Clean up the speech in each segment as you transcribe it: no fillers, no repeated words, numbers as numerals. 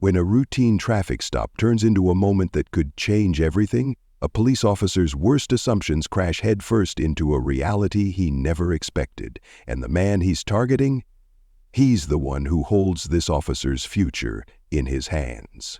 When a routine traffic stop turns into a moment that could change everything, a police officer's worst assumptions crash headfirst into a reality he never expected. And the man he's targeting? He's the one who holds this officer's future in his hands.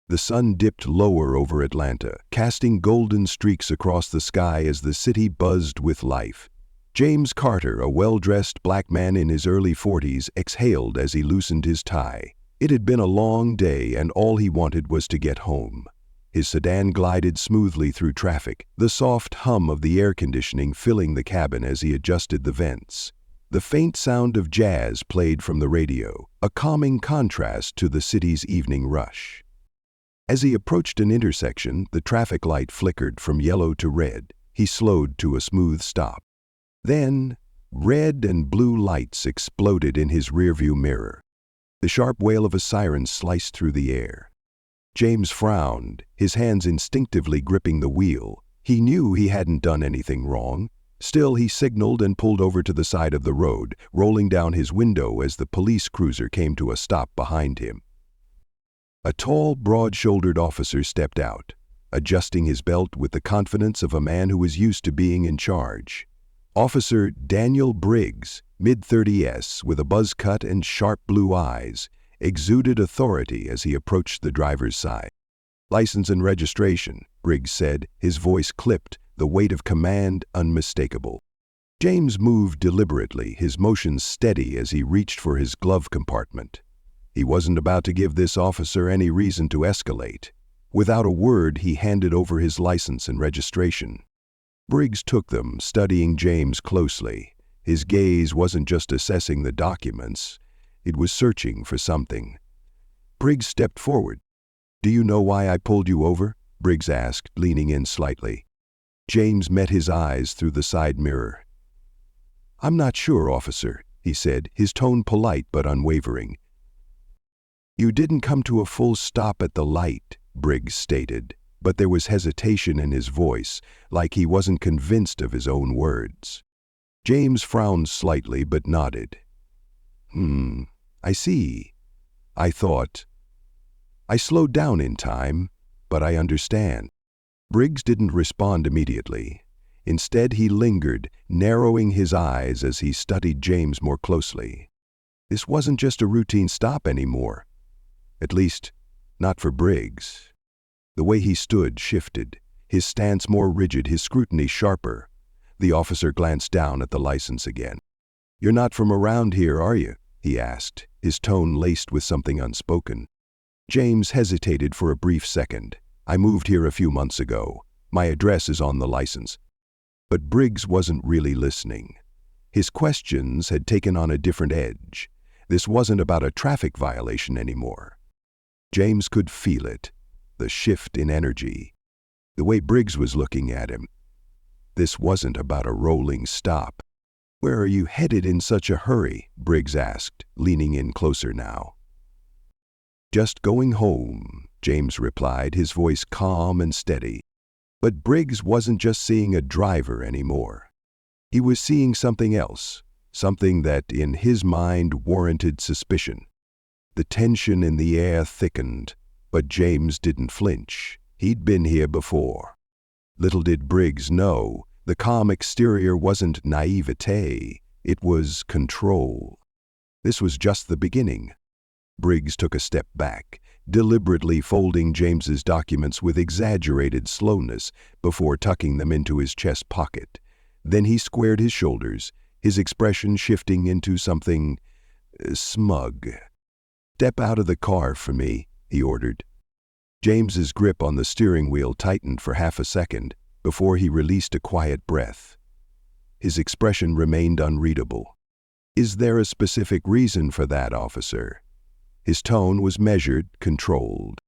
The sun dipped lower over Atlanta, casting golden streaks across the sky as the city buzzed with life. James Carter, a well-dressed black man in his early 40s, exhaled as he loosened his tie. It had been a long day, and all he wanted was to get home. His sedan glided smoothly through traffic, the soft hum of the air conditioning filling the cabin as he adjusted the vents. The faint sound of jazz played from the radio, a calming contrast to the city's evening rush. As he approached an intersection, the traffic light flickered from yellow to red. He slowed to a smooth stop. Then, red and blue lights exploded in his rearview mirror. The sharp wail of a siren sliced through the air. James frowned, his hands instinctively gripping the wheel. He knew he hadn't done anything wrong. Still, he signaled and pulled over to the side of the road, rolling down his window as the police cruiser came to a stop behind him. A tall, broad-shouldered officer stepped out, adjusting his belt with the confidence of a man who was used to being in charge. Officer Daniel Briggs, mid-30s, with a buzz cut and sharp blue eyes, exuded authority as he approached the driver's side. "License and registration," Briggs said, his voice clipped, the weight of command unmistakable. James moved deliberately, his motions steady as he reached for his glove compartment. He wasn't about to give this officer any reason to escalate. Without a word, he handed over his license and registration. Briggs took them, studying James closely. His gaze wasn't just assessing the documents, it was searching for something. Briggs stepped forward. "Do you know why I pulled you over?" Briggs asked, leaning in slightly. James met his eyes through the side mirror. "I'm not sure, officer," he said, his tone polite but unwavering. "You didn't come to a full stop at the light," Briggs stated, but there was hesitation in his voice, like he wasn't convinced of his own words. James frowned slightly but nodded. I see. I thought. I slowed down in time, but I understand." Briggs didn't respond immediately. Instead, he lingered, narrowing his eyes as he studied James more closely. This wasn't just a routine stop anymore. At least, not for Briggs. The way he stood shifted, his stance more rigid, his scrutiny sharper. The officer glanced down at the license again. "You're not from around here, are you?" he asked, his tone laced with something unspoken. James hesitated for a brief second. "I moved here a few months ago. My address is on the license." But Briggs wasn't really listening. His questions had taken on a different edge. This wasn't about a traffic violation anymore. James could feel it, the shift in energy, the way Briggs was looking at him. This wasn't about a rolling stop. "Where are you headed in such a hurry?" Briggs asked, leaning in closer now. "Just going home," James replied, his voice calm and steady. But Briggs wasn't just seeing a driver anymore. He was seeing something else, something that, in his mind, warranted suspicion. The tension in the air thickened, but James didn't flinch. He'd been here before. Little did Briggs know, the calm exterior wasn't naivete, it was control. This was just the beginning. Briggs took a step back, deliberately folding James's documents with exaggerated slowness before tucking them into his chest pocket. Then he squared his shoulders, his expression shifting into something smug. "Step out of the car for me," he ordered. James's grip on the steering wheel tightened for half a second before he released a quiet breath. His expression remained unreadable. "Is there a specific reason for that, officer?" His tone was measured, controlled.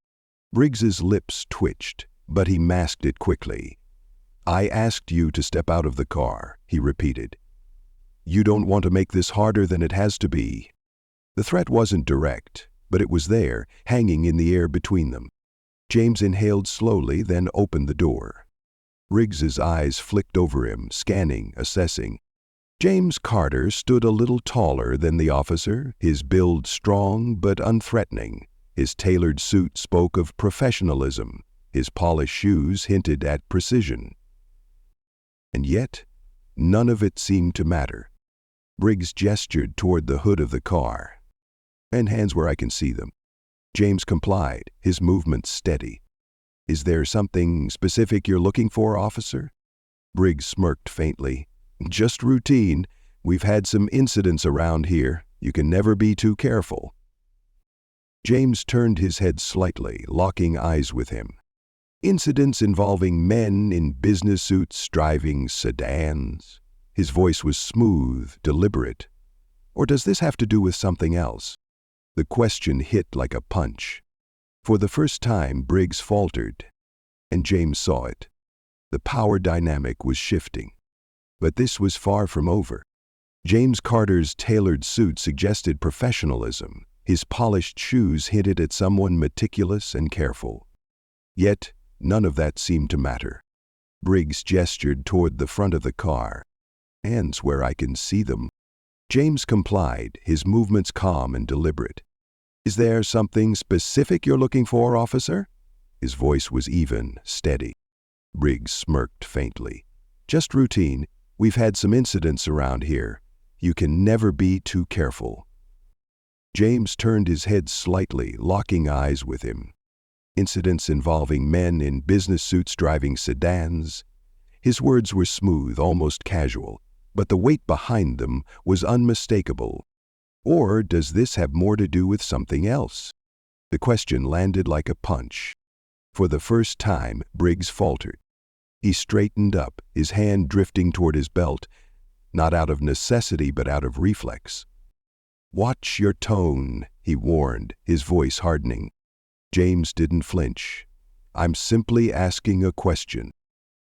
Briggs's lips twitched, but he masked it quickly. "I asked you to step out of the car," he repeated. "You don't want to make this harder than it has to be." The threat wasn't direct, but it was there, hanging in the air between them. James inhaled slowly, then opened the door. Briggs's eyes flicked over him, scanning, assessing. James Carter stood a little taller than the officer, his build strong but unthreatening. His tailored suit spoke of professionalism. His polished shoes hinted at precision. And yet, none of it seemed to matter. Briggs gestured toward the hood of the car. "And hands where I can see them." James complied, his movements steady. "Is there something specific you're looking for, officer?" Briggs smirked faintly. "Just routine. We've had some incidents around here. You can never be too careful." James turned his head slightly, locking eyes with him. "Incidents involving men in business suits driving sedans?" His voice was smooth, deliberate. "Or does this have to do with something else?" The question hit like a punch. For the first time, Briggs faltered, and James saw it. The power dynamic was shifting. But this was far from over. James Carter's tailored suit suggested professionalism. His polished shoes hinted at someone meticulous and careful. Yet, none of that seemed to matter. Briggs gestured toward the front of the car. "Hands where I can see them." James complied, his movements calm and deliberate. "Is there something specific you're looking for, officer?" His voice was even, steady. Briggs smirked faintly. "Just routine. We've had some incidents around here. You can never be too careful." James turned his head slightly, locking eyes with him. "Incidents involving men in business suits driving sedans?" His words were smooth, almost casual, but the weight behind them was unmistakable. Or does this have more to do with something else? The question landed like a punch. For the first time, Briggs faltered. He straightened up, his hand drifting toward his belt, not out of necessity but out of reflex. "Watch your tone," he warned, his voice hardening. James didn't flinch. "I'm simply asking a question."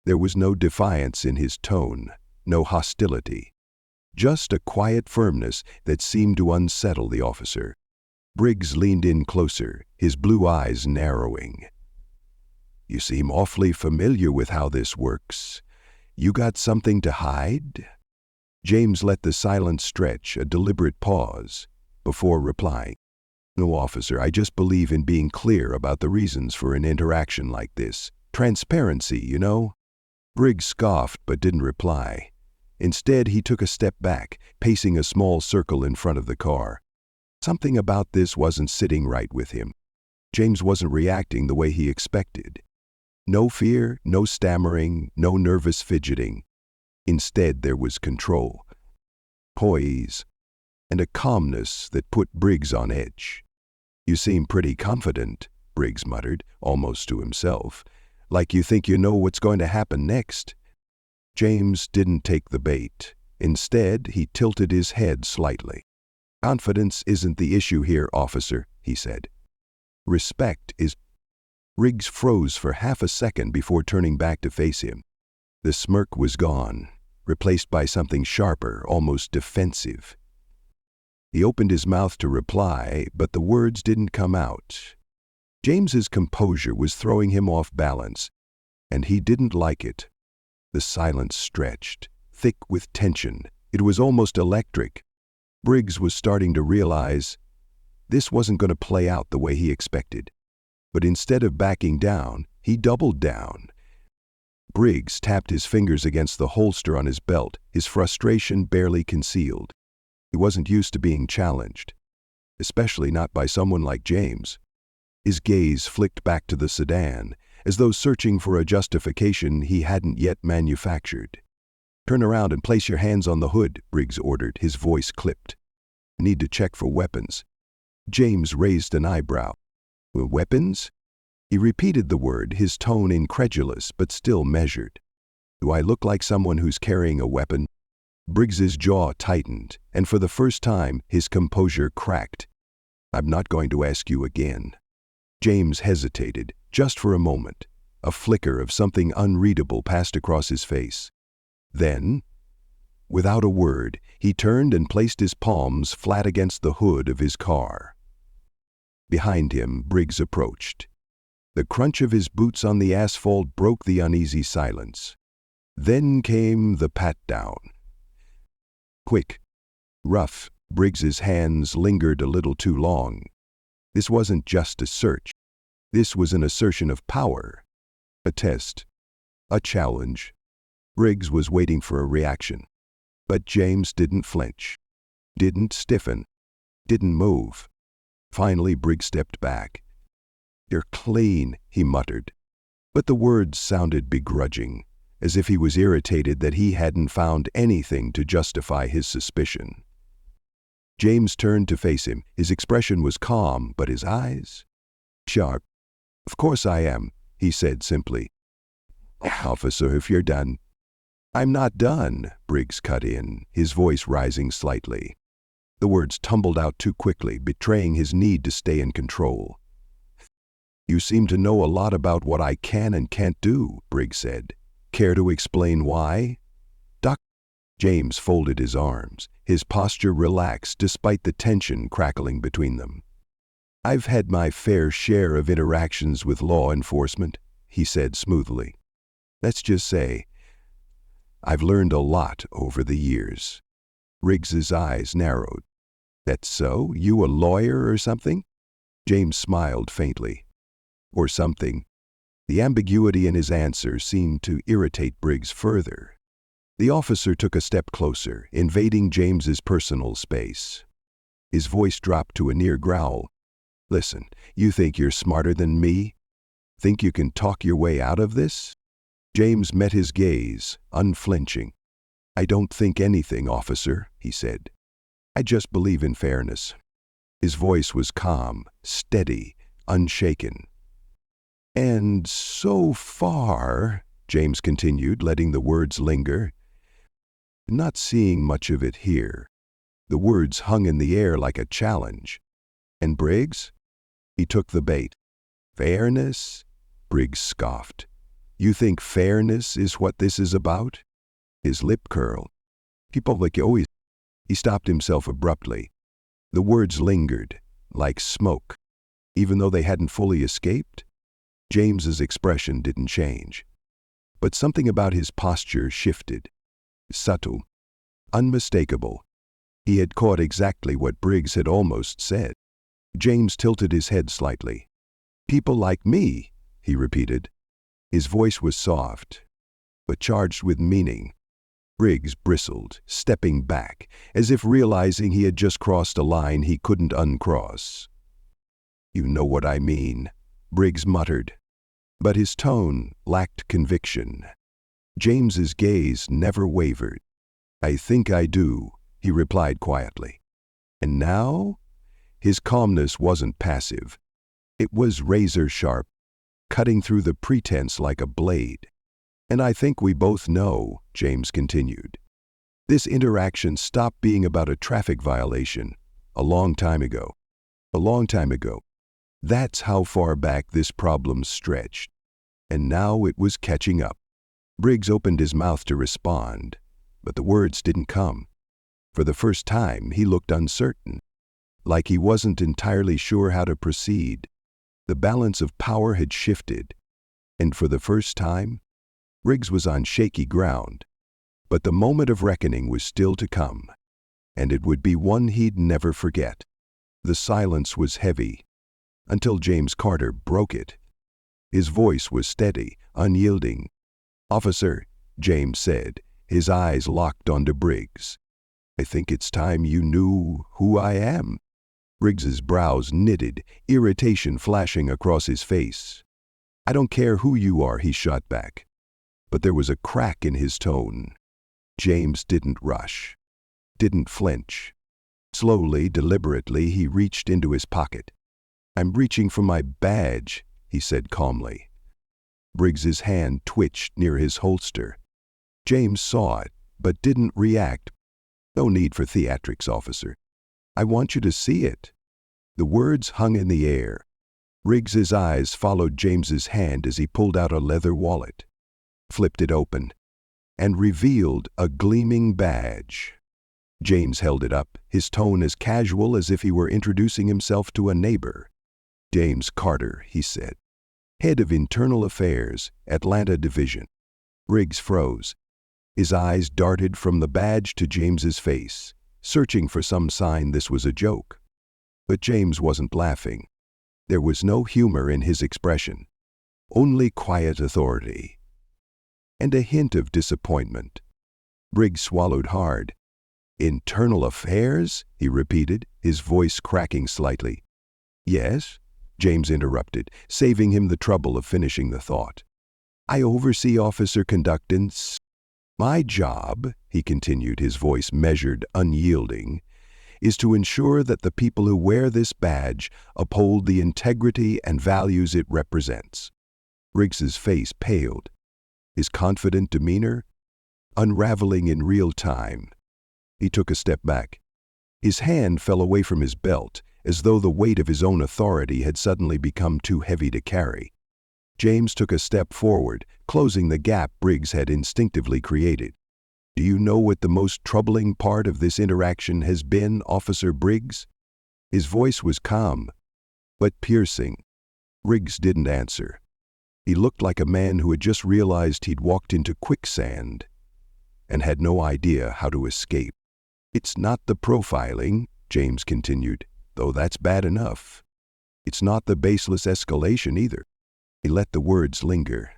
There was no defiance in his tone, no hostility. Just a quiet firmness that seemed to unsettle the officer. Briggs leaned in closer, his blue eyes narrowing. "You seem awfully familiar with how this works. You got something to hide?" James let the silence stretch, a deliberate pause, before replying. "No, officer, I just believe in being clear about the reasons for an interaction like this. Transparency, you know?" Briggs scoffed but didn't reply. Instead, he took a step back, pacing a small circle in front of the car. Something about this wasn't sitting right with him. James wasn't reacting the way he expected. No fear, no stammering, no nervous fidgeting. Instead, there was control, poise, and a calmness that put Briggs on edge. "You seem pretty confident," Briggs muttered, almost to himself, "like you think you know what's going to happen next." James didn't take the bait. Instead, he tilted his head slightly. "Confidence isn't the issue here, officer," he said. "Respect is—" Briggs froze for half a second before turning back to face him. The smirk was gone, replaced by something sharper, almost defensive. He opened his mouth to reply, but the words didn't come out. James's composure was throwing him off balance, and he didn't like it. The silence stretched, thick with tension. It was almost electric. Briggs was starting to realize this wasn't going to play out the way he expected. But instead of backing down, he doubled down. Briggs tapped his fingers against the holster on his belt, his frustration barely concealed. He wasn't used to being challenged, especially not by someone like James. His gaze flicked back to the sedan, as though searching for a justification he hadn't yet manufactured. "Turn around and place your hands on the hood," Briggs ordered, his voice clipped. "I need to check for weapons." James raised an eyebrow. "Weapons?" He repeated the word, his tone incredulous but still measured. "Do I look like someone who's carrying a weapon?" Briggs's jaw tightened, and for the first time, his composure cracked. "I'm not going to ask you again." James hesitated, just for a moment. A flicker of something unreadable passed across his face. Then, without a word, he turned and placed his palms flat against the hood of his car. Behind him, Briggs approached. The crunch of his boots on the asphalt broke the uneasy silence. Then came the pat-down. Quick, rough, Briggs's hands lingered a little too long. This wasn't just a search. This was an assertion of power. A test. A challenge. Briggs was waiting for a reaction. But James didn't flinch. Didn't stiffen. Didn't move. Finally, Briggs stepped back. "You're clean," he muttered. But the words sounded begrudging, as if he was irritated that he hadn't found anything to justify his suspicion. James turned to face him. His expression was calm, but his eyes? Sharp. "Of course I am," he said simply. "Officer, if you're done." "I'm not done," Briggs cut in, his voice rising slightly. The words tumbled out too quickly, betraying his need to stay in control. "You seem to know a lot about what I can and can't do," Briggs said. "Care to explain why?" James folded his arms, his posture relaxed despite the tension crackling between them. "I've had my fair share of interactions with law enforcement," he said smoothly. "Let's just say, I've learned a lot over the years." Briggs's eyes narrowed. "That's so? You a lawyer or something?" James smiled faintly. "Or something." The ambiguity in his answer seemed to irritate Briggs further. The officer took a step closer, invading James's personal space. His voice dropped to a near growl. "Listen, you think you're smarter than me? Think you can talk your way out of this?" James met his gaze, unflinching. "I don't think anything, officer," he said. "I just believe in fairness." His voice was calm, steady, unshaken. "And so far," James continued, letting the words linger, "not seeing much of it here." The words hung in the air like a challenge. "And Briggs?" He took the bait. "Fairness?" Briggs scoffed. "You think fairness is what this is about?" His lip curled. "People like you always—" He stopped himself abruptly. The words lingered, like smoke, even though they hadn't fully escaped. James's expression didn't change. But something about his posture shifted. Subtle. Unmistakable. He had caught exactly what Briggs had almost said. James tilted his head slightly. "People like me," he repeated. His voice was soft, but charged with meaning. Briggs bristled, stepping back, as if realizing he had just crossed a line he couldn't uncross. "You know what I mean," Briggs muttered. But his tone lacked conviction. James's gaze never wavered. "I think I do," he replied quietly. "And now?" His calmness wasn't passive. It was razor-sharp, cutting through the pretense like a blade. "And I think we both know," James continued. "This interaction stopped being about a traffic violation a long time ago. A long time ago. That's how far back this problem stretched. And now it was catching up." Briggs opened his mouth to respond, but the words didn't come. For the first time, he looked uncertain, like he wasn't entirely sure how to proceed. The balance of power had shifted, and for the first time, Briggs was on shaky ground. But the moment of reckoning was still to come, and it would be one he'd never forget. The silence was heavy, until James Carter broke it. His voice was steady, unyielding. "Officer," James said, his eyes locked onto Briggs, "I think it's time you knew who I am." Briggs's brows knitted, irritation flashing across his face. "I don't care who you are," he shot back. But there was a crack in his tone. James didn't rush, didn't flinch. Slowly, deliberately, he reached into his pocket. "I'm reaching for my badge," he said calmly. Briggs's hand twitched near his holster. James saw it, but didn't react. "No need for theatrics, officer. I want you to see it." The words hung in the air. Briggs's eyes followed James's hand as he pulled out a leather wallet, flipped it open, and revealed a gleaming badge. James held it up, his tone as casual as if he were introducing himself to a neighbor. "James Carter," he said. "Head of Internal Affairs, Atlanta Division." Briggs froze. His eyes darted from the badge to James's face, searching for some sign this was a joke. But James wasn't laughing. There was no humor in his expression, only quiet authority, and a hint of disappointment. Briggs swallowed hard. "Internal affairs?" he repeated, his voice cracking slightly. "Yes," James interrupted, saving him the trouble of finishing the thought. "I oversee officer conduct and my job," he continued, his voice measured, unyielding, "is to ensure that the people who wear this badge uphold the integrity and values it represents." Briggs's face paled, his confident demeanor unraveling in real time. He took a step back. His hand fell away from his belt, as though the weight of his own authority had suddenly become too heavy to carry. James took a step forward, closing the gap Briggs had instinctively created. "Do you know what the most troubling part of this interaction has been, Officer Briggs?" His voice was calm, but piercing. Briggs didn't answer. He looked like a man who had just realized he'd walked into quicksand and had no idea how to escape. "It's not the profiling," James continued, "though that's bad enough. It's not the baseless escalation either." He let the words linger.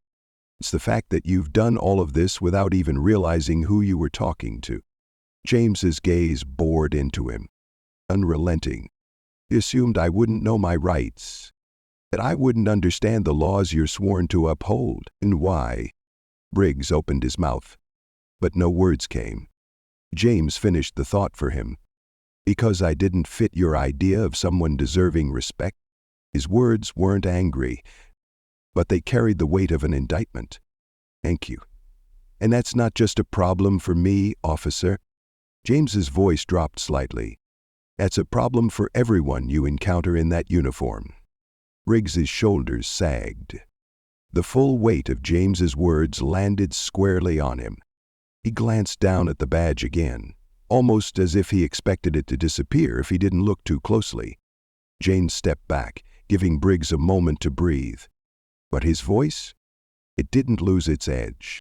"It's the fact that you've done all of this without even realizing who you were talking to." James's gaze bored into him, unrelenting. "He assumed I wouldn't know my rights, that I wouldn't understand the laws you're sworn to uphold. And why?" Briggs opened his mouth, but no words came. James finished the thought for him. "Because I didn't fit your idea of someone deserving respect." His words weren't angry, but they carried the weight of an indictment. "Thank you. And that's not just a problem for me, officer." James's voice dropped slightly. "That's a problem for everyone you encounter in that uniform." Briggs's shoulders sagged. The full weight of James's words landed squarely on him. He glanced down at the badge again, almost as if he expected it to disappear if he didn't look too closely. James stepped back, giving Briggs a moment to breathe. But his voice? It didn't lose its edge.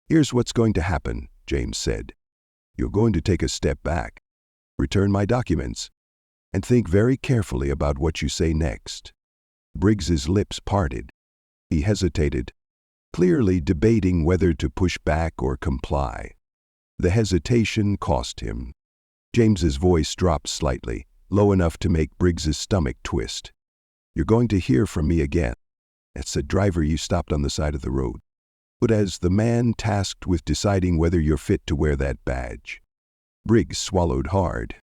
"Here's what's going to happen," James said. "You're going to take a step back, return my documents, and think very carefully about what you say next." Briggs's lips parted. He hesitated, clearly debating whether to push back or comply. The hesitation cost him. James's voice dropped slightly, low enough to make Briggs's stomach twist. "You're going to hear from me again. That's the driver you stopped on the side of the road, but as the man tasked with deciding whether you're fit to wear that badge." Briggs swallowed hard.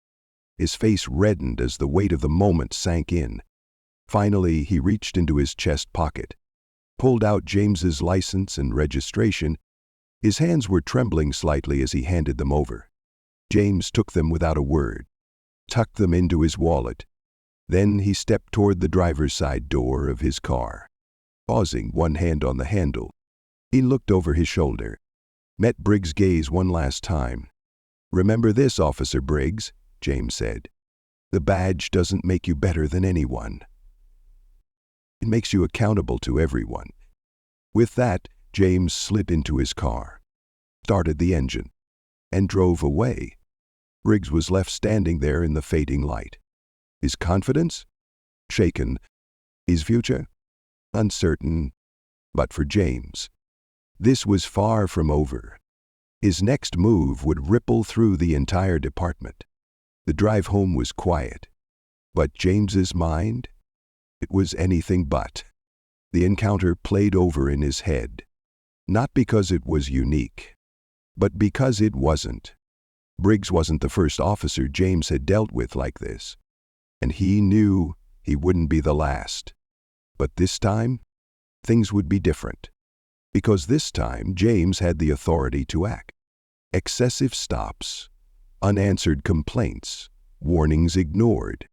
His face reddened as the weight of the moment sank in. Finally, he reached into his chest pocket, pulled out James's license and registration. His hands were trembling slightly as he handed them over. James took them without a word, tucked them into his wallet. Then he stepped toward the driver's side door of his car. Pausing, one hand on the handle, he looked over his shoulder, met Briggs' gaze one last time. "Remember this, Officer Briggs," James said. "The badge doesn't make you better than anyone. It makes you accountable to everyone." With that, James slid into his car, started the engine, and drove away. Briggs was left standing there in the fading light. His confidence? Shaken. His future? Uncertain. But for James, this was far from over. His next move would ripple through the entire department. The drive home was quiet, but James's mind? It was anything but. The encounter played over in his head, not because it was unique, but because it wasn't. Briggs wasn't the first officer James had dealt with like this, and he knew he wouldn't be the last. But this time, things would be different, because this time James had the authority to act. Excessive stops, unanswered complaints, warnings ignored.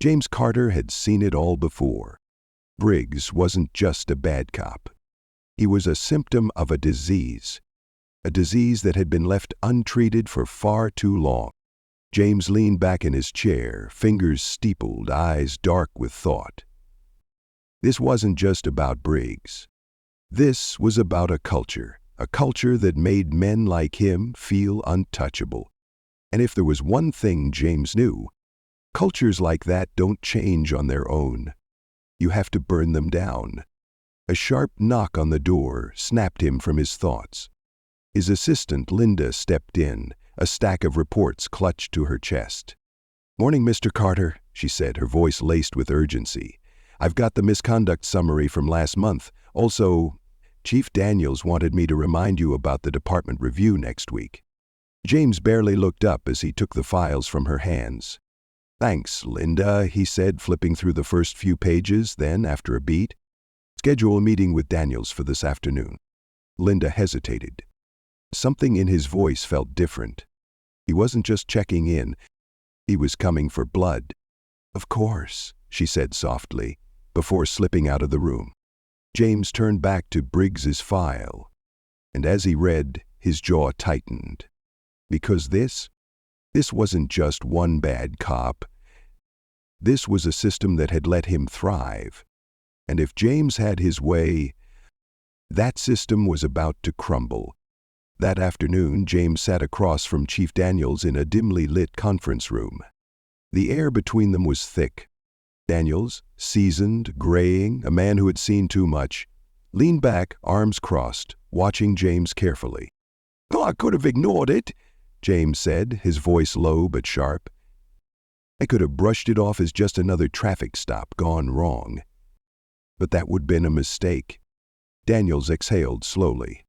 James Carter had seen it all before. Briggs wasn't just a bad cop. He was a symptom of a disease that had been left untreated for far too long. James leaned back in his chair, fingers steepled, eyes dark with thought. This wasn't just about Briggs. This was about a culture that made men like him feel untouchable. And if there was one thing James knew, cultures like that don't change on their own. You have to burn them down. A sharp knock on the door snapped him from his thoughts. His assistant, Linda, stepped in, a stack of reports clutched to her chest. "Morning, Mr. Carter," she said, her voice laced with urgency. "I've got the misconduct summary from last month. Also, Chief Daniels wanted me to remind you about the department review next week." James barely looked up as he took the files from her hands. "Thanks, Linda," he said, flipping through the first few pages, then, after a beat, "Schedule a meeting with Daniels for this afternoon." Linda hesitated. Something in his voice felt different. He wasn't just checking in, he was coming for blood. "Of course," she said softly, before slipping out of the room. James turned back to Briggs's file, and as he read, his jaw tightened. Because this wasn't just one bad cop. This was a system that had let him thrive. And if James had his way, that system was about to crumble. That afternoon, James sat across from Chief Daniels in a dimly lit conference room. The air between them was thick. Daniels, seasoned, graying, a man who had seen too much, leaned back, arms crossed, watching James carefully. "I could have ignored it," James said, his voice low but sharp. "I could have brushed it off as just another traffic stop gone wrong. But that would have been a mistake." Daniels exhaled slowly.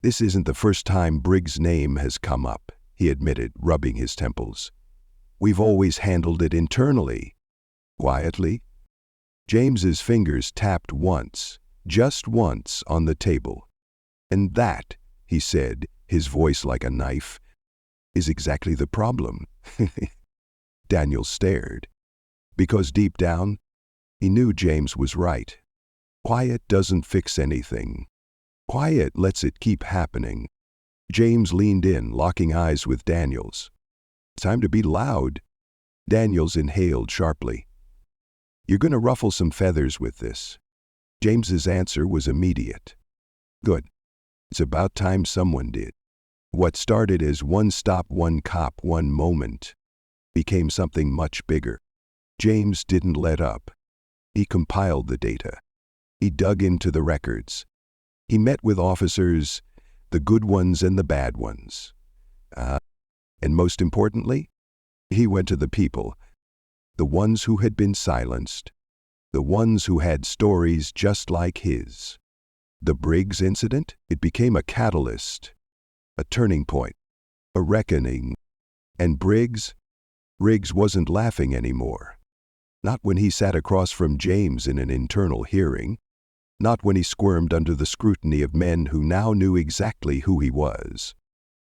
"This isn't the first time Briggs' name has come up," he admitted, rubbing his temples. "We've always handled it internally, quietly." James's fingers tapped once, just once, on the table. "And that," he said, his voice like a knife, "is exactly the problem." Daniel stared. Because deep down, he knew James was right. Quiet doesn't fix anything. Quiet lets it keep happening. James leaned in, locking eyes with Daniels. "Time to be loud." Daniels inhaled sharply. "You're going to ruffle some feathers with this." James's answer was immediate. "Good. It's about time someone did." What started as one stop, one cop, one moment became something much bigger. James didn't let up. He compiled the data. He dug into the records. He met with officers, the good ones and the bad ones. And most importantly, he went to the people, the ones who had been silenced, the ones who had stories just like his. The Briggs incident, it became a catalyst, a turning point, a reckoning. And Briggs wasn't laughing anymore. Not when he sat across from James in an internal hearing. Not when he squirmed under the scrutiny of men who now knew exactly who he was.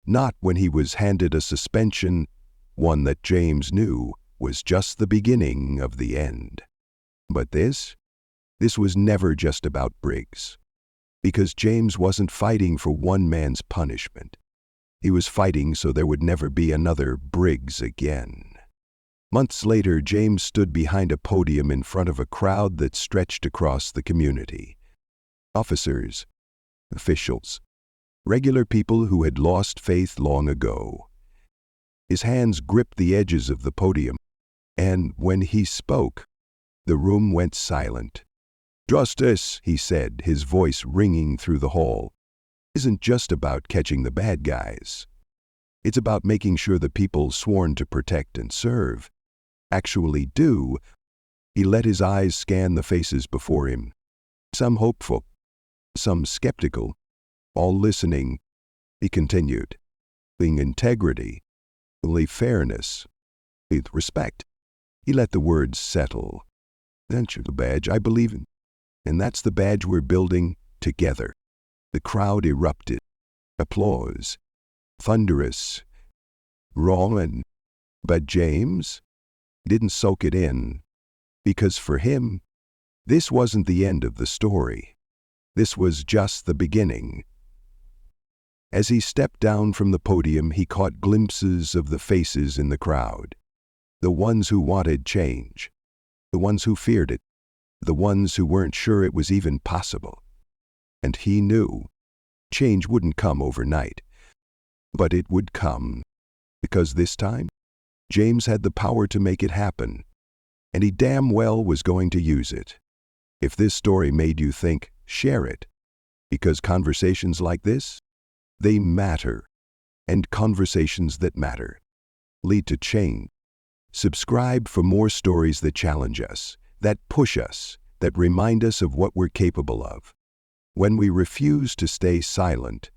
Not when he was handed a suspension, one that James knew was just the beginning of the end. But this was never just about Briggs. Because James wasn't fighting for one man's punishment. He was fighting so there would never be another Briggs again. Months later, James stood behind a podium in front of a crowd that stretched across the community. Officers, officials, regular people who had lost faith long ago. His hands gripped the edges of the podium, and when he spoke, the room went silent. "Justice," he said, his voice ringing through the hall, "isn't just about catching the bad guys. It's about making sure the people sworn to protect and serve actually do." He let his eyes scan the faces before him, some hopeful, some skeptical, all listening. He continued, "With integrity, with fairness, with respect." He let the words settle. "That's the badge I believe in, and that's the badge we're building together." The crowd erupted. Applause. Thunderous. Wrong. But James didn't soak it in. Because for him, this wasn't the end of the story. This was just the beginning. As he stepped down from the podium, he caught glimpses of the faces in the crowd. The ones who wanted change. The ones who feared it. The ones who weren't sure it was even possible. And he knew change wouldn't come overnight. But it would come. Because this time, James had the power to make it happen. And he damn well was going to use it. If this story made you think, share it. Because conversations like this, they matter. And conversations that matter lead to change. Subscribe for more stories that challenge us, that push us, that remind us of what we're capable of. When we refuse to stay silent,